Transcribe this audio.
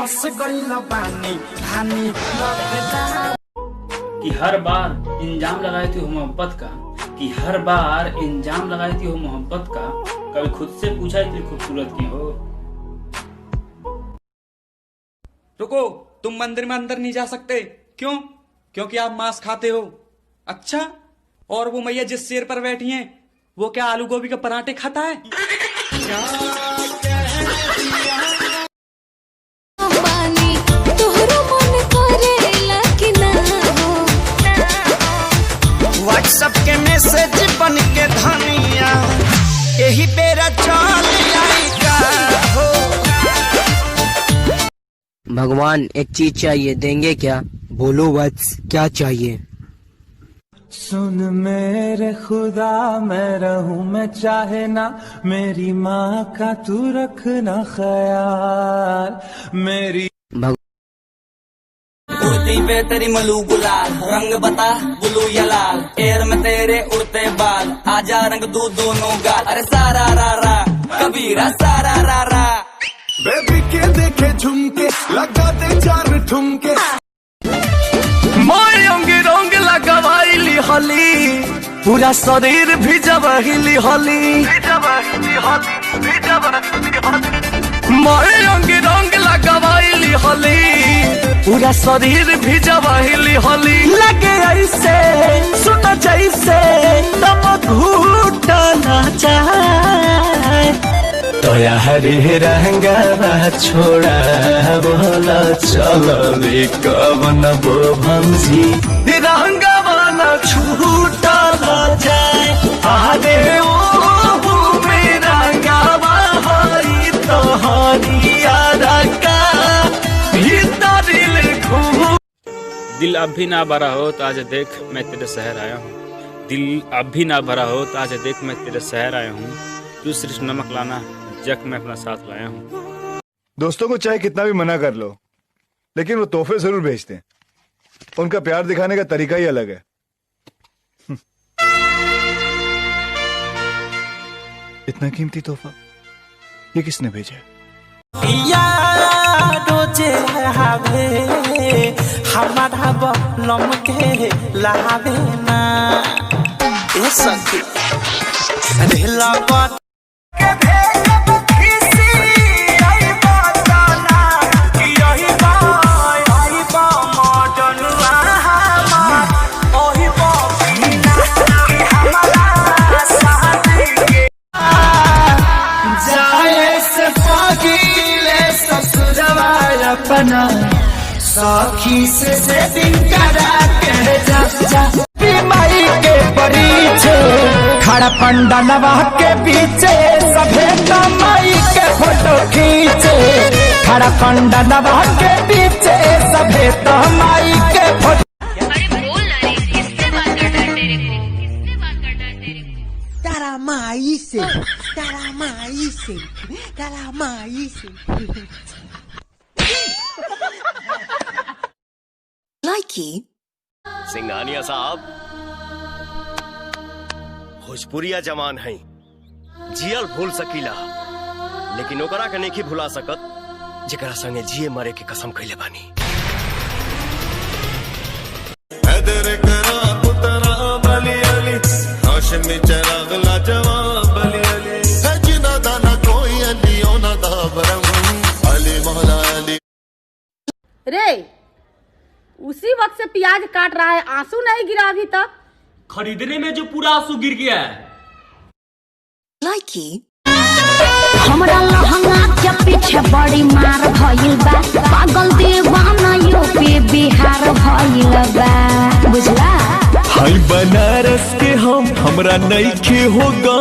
फंस गइल बानी हानि कि हर बार इंजाम लगाई थी हो मोहब्बत का, कि हर बार इंजाम लगाई थी हो मोहब्बत का, कभी खुद से पूछा इतनी खूबसूरत क्यों हो। रुको, तुम मंदिर में अंदर नहीं जा सकते। क्यों? क्योंकि आप मांस खाते हो। अच्छा, और वो मैया जिस शेर पर बैठी हैं वो क्या आलू गोभी के पराठे खाता है? व्हाट्सएप के मैसेज बन के धनिया यही बेरा चल जाएगा हो। भगवान एक चीज चाहिए, देंगे क्या? बोलो वत्स, क्या चाहिए? सुन मेरे खुदा, मैं रहूं मैं चाहे ना, मेरी माँ का तू रखना ख्याल। मेरी उड़ती पे तेरी मलू गुलाल, रंग बता ब्लू या लाल, एयर में तेरे उड़ते बाल, आजा रंग दू दोनों गाल। अरे सारा रा रा कबीरा सारा रा रा, बेबी के देखे झुमके लगा दे चार ठुमके, मायूंगी रंग लगवाइली होली, पूरा शरीर भी जबहिली होली, मायूंगी रंग लगवाइली होली, पूरा शरीर भी जबहिली होली। लगे ऐसे सुन जैसे दम घुटना चाहे, तो हरे रंगवा छोड़ा बोला चलो रे कवन बो भंजी, रंगवा न छूटा जाए। अरे ओ मेरा गावा हरी तो हरिया रंगा भीतर लिखूं। दिल अब भी ना भरा हो तो आज देख मैं तेरे शहर आया हूँ, दिल अब भी ना भरा हो तो आज देख मैं तेरे शहर आया हूँ, तू सिर्फ नमक लाना जग मैं अपना साथ लाया हूँ। दोस्तों को चाहे कितना भी मना कर लो, लेकिन वो तोहफे जरूर भेजते हैं। उनका प्यार दिखाने का तरीका ही अलग है। इतना कीमती तोहफा ये किसने भेजा? रोजे हावे हमारा बलम के लावे ना ए सखी रहला बात के भेजब खिसी आई बताना कि यही बाय आई बा मॉडर्नवा हमार ओही बबिना कि हमारा शादी के जाए से पागीले ससुरवा अपना सखी से दिन करा के जा माई के परीछे खड़ा पंडलवा के पीछे सभे माई के फोटो खींचे, खड़ा पंडलवा के पीछे सभे माई के फोटो। अरे बोल ना रे, किससे बात करना है तेरे को? किससे बात करना है तेरे को? तारा माई से, तारा माई से, तारा माई से। लाइकी सिंघानिया साहब भोजपुरिया जवान है, जियल भूल सकीला, लेकिन ओकरा के नहीं भुला सकत जेकरा संगे जिए मरे के कसम खइले बानी। रे उसी वक्त से प्याज काट रहा है, आंसू नहीं गिरा अभी तक? खरीदने में जो पूरा आंसू गिर गया है। लाइकी हमरा लहंगा के पीछे बड़ी मार भइल बा, पागल दीवाना यूपी बिहार भइल बा, बुझला? हाय बनारस के हम हमरा नहीं के होगा